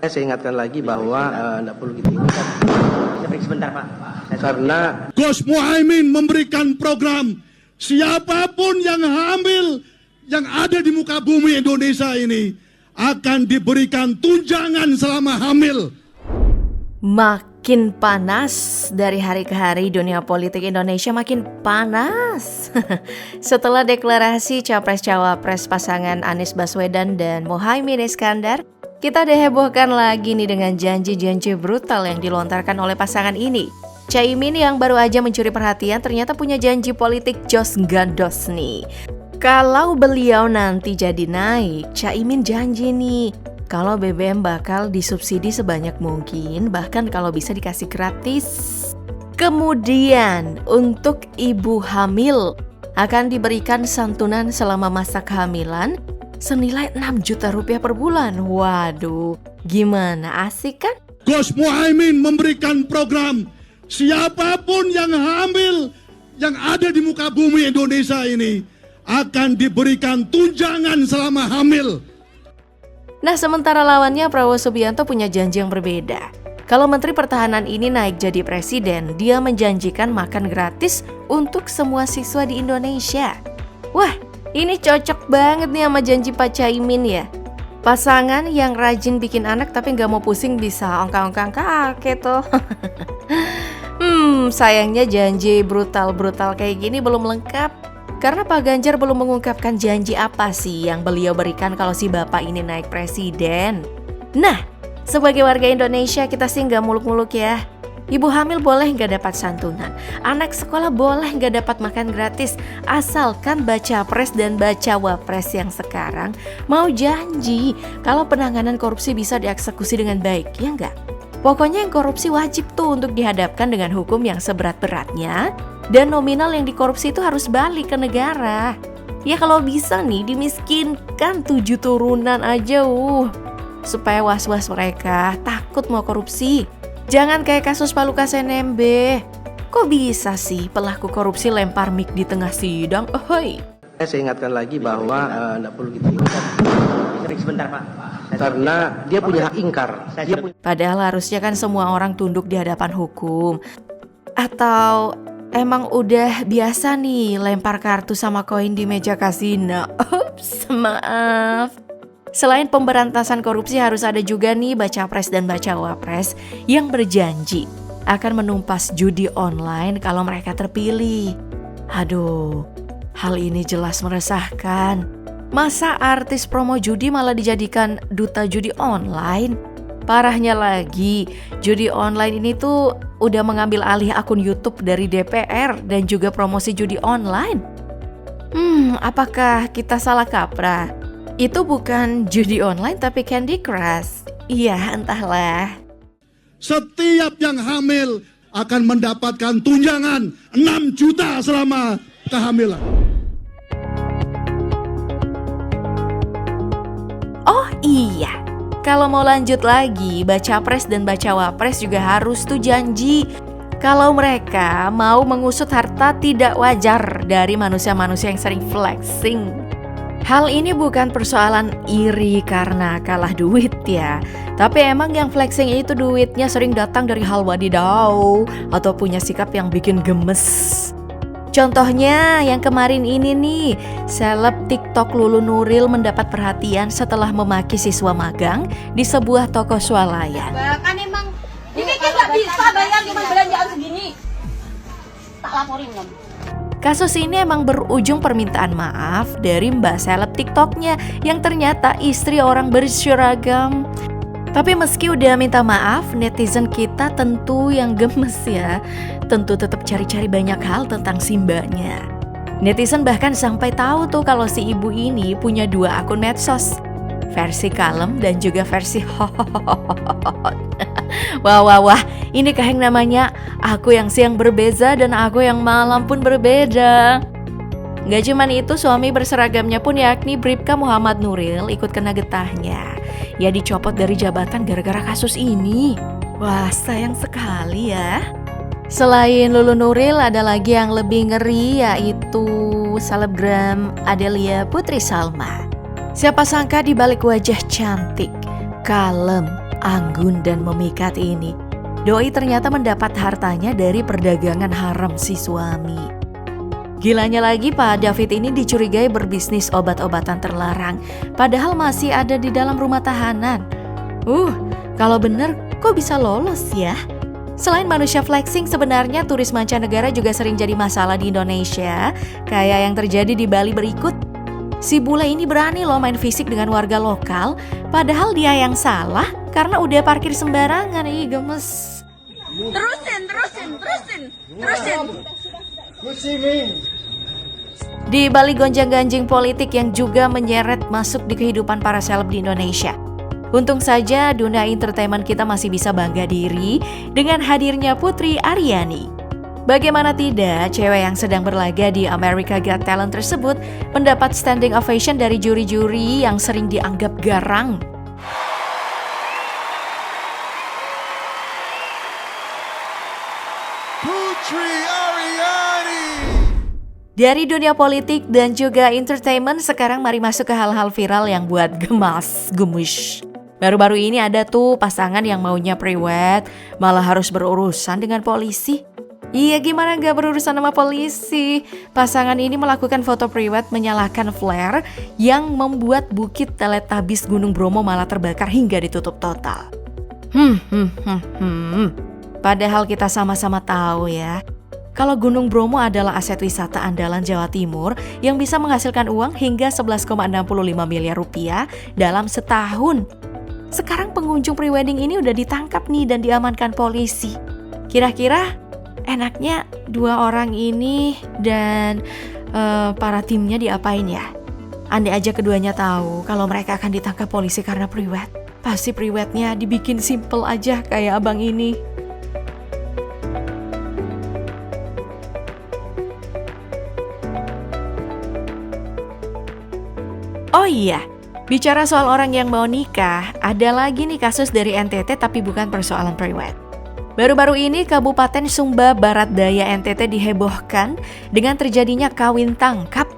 Saya ingatkan lagi bahwa tidak perlu gitu. Sebentar Pak. Karena Gus Muhaimin memberikan program siapapun yang hamil yang ada di muka bumi Indonesia ini akan diberikan tunjangan selama hamil. Makin panas dari hari ke hari, dunia politik Indonesia makin panas. Setelah deklarasi Capres-Cawapres pasangan Anies Baswedan dan Muhaimin Iskandar, kita dihebohkan lagi nih dengan janji-janji brutal yang dilontarkan oleh pasangan ini. Caimin yang baru aja mencuri perhatian ternyata punya janji politik jos gandos nih. Kalau beliau nanti jadi naik, Caimin janji nih, kalau BBM bakal disubsidi sebanyak mungkin, bahkan kalau bisa dikasih gratis. Kemudian untuk ibu hamil akan diberikan santunan selama masa kehamilan senilai 6 juta rupiah per bulan. Waduh, gimana, asik kan? Gus Muhaimin memberikan program siapapun yang hamil yang ada di muka bumi Indonesia ini akan diberikan tunjangan selama hamil. Nah, sementara lawannya Prabowo Subianto punya janji yang berbeda. Kalau Menteri Pertahanan ini naik jadi presiden, dia menjanjikan makan gratis untuk semua siswa di Indonesia. Wah, ini cocok banget nih sama janji Pak Caimin ya. Pasangan yang rajin bikin anak tapi gak mau pusing bisa ongkang-ongkang kakek tuh. Sayangnya janji brutal-brutal kayak gini belum lengkap. Karena Pak Ganjar belum mengungkapkan janji apa sih yang beliau berikan kalau si bapak ini naik presiden. Nah, sebagai warga Indonesia kita sih gak muluk-muluk ya. Ibu hamil boleh nggak dapat santunan, anak sekolah boleh nggak dapat makan gratis, asalkan baca pres dan baca wapres yang sekarang mau janji kalau penanganan korupsi bisa dieksekusi dengan baik, ya nggak? Pokoknya yang korupsi wajib tuh untuk dihadapkan dengan hukum yang seberat-beratnya, dan nominal yang dikorupsi itu harus balik ke negara. Ya kalau bisa nih dimiskinkan 7 turunan aja supaya was-was mereka takut mau korupsi. Jangan kayak kasus Pak Lukas NMB. Kok bisa sih pelaku korupsi lempar mic di tengah sidang? saya ingatkan lagi bahwa tidak perlu gitu. Sebentar Pak. Karena dia punya hak ingkar. Padahal harusnya kan semua orang tunduk di hadapan hukum. Atau emang udah biasa nih lempar kartu sama koin di meja kasino? Ups, maaf. Selain pemberantasan korupsi harus ada juga nih baca pres dan baca wapres yang berjanji akan menumpas judi online kalau mereka terpilih. Aduh, hal ini jelas meresahkan. Masa artis promo judi malah dijadikan duta judi online? Parahnya lagi, judi online ini tuh udah mengambil alih akun YouTube dari DPR dan juga promosi judi online. Apakah kita salah kaprah? Itu bukan judi online tapi Candy Crush. Iya, entahlah. Setiap yang hamil akan mendapatkan tunjangan 6 juta selama kehamilan. Oh iya, kalau mau lanjut lagi, baca pres dan baca wapres juga harus tuh janji kalau mereka mau mengusut harta tidak wajar dari manusia-manusia yang sering flexing. Hal ini bukan persoalan iri karena kalah duit ya, tapi emang yang flexing itu duitnya sering datang dari hal wadidaw atau punya sikap yang bikin gemes. Contohnya yang kemarin ini nih, seleb TikTok Lulu Nuril mendapat perhatian setelah memaki siswa magang di sebuah toko swalayan. Kan emang ini kan nggak bisa bayar cuma belanjaan segini. Tak laporin kan. Kasus ini emang berujung permintaan maaf dari mbak seleb TikToknya yang ternyata istri orang berseragam. Tapi meski udah minta maaf, netizen kita tentu yang gemes ya. Tentu tetap cari-cari banyak hal tentang si mbaknya. Netizen bahkan sampai tahu tuh kalau si ibu ini punya 2 akun medsos. Versi kalem dan juga versi hot. Wah, ini kayak namanya aku yang siang berbeza dan aku yang malam pun berbeda. Gak cuman itu, suami berseragamnya pun yakni Bribka Muhammad Nuril ikut kena getahnya. Ya dicopot dari jabatan gara-gara kasus ini. Wah, sayang sekali ya. Selain Lulu Nuril ada lagi yang lebih ngeri, yaitu selebgram Adelia Putri Salma. Siapa sangka di balik wajah cantik, kalem, anggun dan memikat ini, doi ternyata mendapat hartanya dari perdagangan haram si suami. Gilanya lagi, Pak David ini dicurigai berbisnis obat-obatan terlarang, padahal masih ada di dalam rumah tahanan. Kalau bener kok bisa lolos ya? Selain manusia flexing, sebenarnya turis mancanegara juga sering jadi masalah di Indonesia, kayak yang terjadi di Bali berikut. Si bule ini berani loh main fisik dengan warga lokal, padahal dia yang salah karena udah parkir sembarangan. Ih, gemes. Terusin. Di Bali gonjang-ganjing politik yang juga menyeret masuk di kehidupan para seleb di Indonesia. Untung saja dunia entertainment kita masih bisa bangga diri dengan hadirnya Putri Aryani. Bagaimana tidak, cewek yang sedang berlaga di America Got Talent tersebut mendapat standing ovation dari juri-juri yang sering dianggap garang. Putri Aryani. Dari dunia politik dan juga entertainment, sekarang mari masuk ke hal-hal viral yang buat gemas. Baru-baru ini ada tuh pasangan yang maunya priwet, malah harus berurusan dengan polisi. Iya, gimana gak berurusan sama polisi? Pasangan ini melakukan foto priwet menyalakan flare yang membuat bukit Teletabis Gunung Bromo malah terbakar hingga ditutup total. Padahal kita sama-sama tahu ya, kalau Gunung Bromo adalah aset wisata andalan Jawa Timur yang bisa menghasilkan uang hingga 11,65 miliar rupiah dalam setahun. Sekarang pengunjung prewedding ini udah ditangkap nih dan diamankan polisi. Kira-kira enaknya dua orang ini dan para timnya diapain ya? Andai aja keduanya tahu kalau mereka akan ditangkap polisi karena priwet, pasti priwetnya dibikin simple aja kayak abang ini. Oh iya, bicara soal orang yang mau nikah, ada lagi nih kasus dari NTT tapi bukan persoalan priwet. Baru-baru ini Kabupaten Sumba Barat Daya NTT dihebohkan dengan terjadinya kawin tangkap.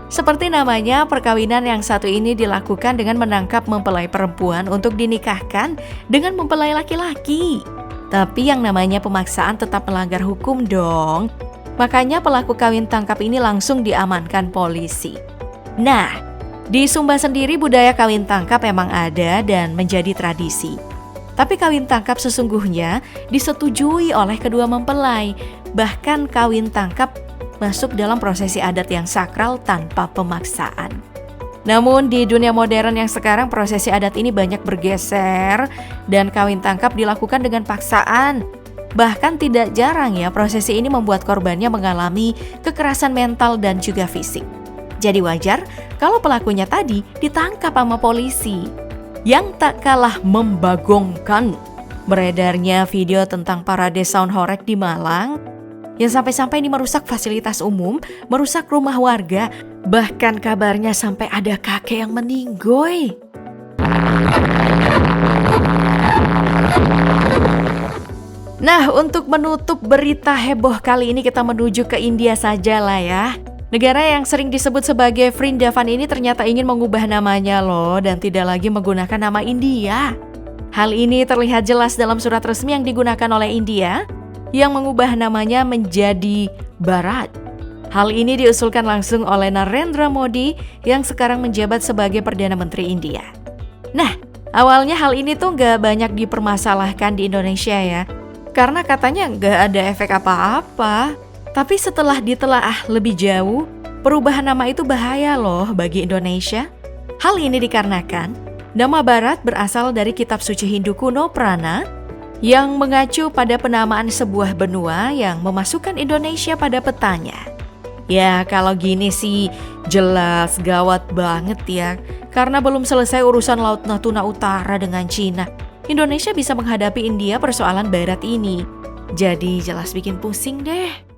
Seperti namanya, perkawinan yang satu ini dilakukan dengan menangkap mempelai perempuan untuk dinikahkan dengan mempelai laki-laki. Tapi yang namanya pemaksaan tetap melanggar hukum dong. Makanya pelaku kawin tangkap ini langsung diamankan polisi. Nah, di Sumba sendiri budaya kawin tangkap memang ada dan menjadi tradisi. Tapi kawin tangkap sesungguhnya disetujui oleh kedua mempelai. Bahkan kawin tangkap masuk dalam prosesi adat yang sakral tanpa pemaksaan. Namun di dunia modern yang sekarang prosesi adat ini banyak bergeser dan kawin tangkap dilakukan dengan paksaan. Bahkan tidak jarang ya prosesi ini membuat korbannya mengalami kekerasan mental dan juga fisik. Jadi wajar kalau pelakunya tadi ditangkap sama polisi. Yang tak kalah membagongkan, beredarnya video tentang parade sound horeg di Malang yang sampai-sampai ini merusak fasilitas umum, merusak rumah warga, bahkan kabarnya sampai ada kakek yang meninggoy. Nah, untuk menutup berita heboh kali ini kita menuju ke India saja lah ya. Negara yang sering disebut sebagai Vrindavan ini ternyata ingin mengubah namanya loh dan tidak lagi menggunakan nama India. Hal ini terlihat jelas dalam surat resmi yang digunakan oleh India yang mengubah namanya menjadi Bharat. Hal ini diusulkan langsung oleh Narendra Modi yang sekarang menjabat sebagai Perdana Menteri India. Nah, awalnya hal ini tuh gak banyak dipermasalahkan di Indonesia ya, karena katanya gak ada efek apa-apa. Tapi setelah ditelaah lebih jauh, perubahan nama itu bahaya loh bagi Indonesia. Hal ini dikarenakan nama Bharat berasal dari kitab suci Hindu kuno Prana yang mengacu pada penamaan sebuah benua yang memasukkan Indonesia pada petanya. Ya kalau gini sih jelas gawat banget ya, karena belum selesai urusan Laut Natuna Utara dengan Cina. Indonesia bisa menghadapi India persoalan Barat ini. Jadi jelas bikin pusing deh.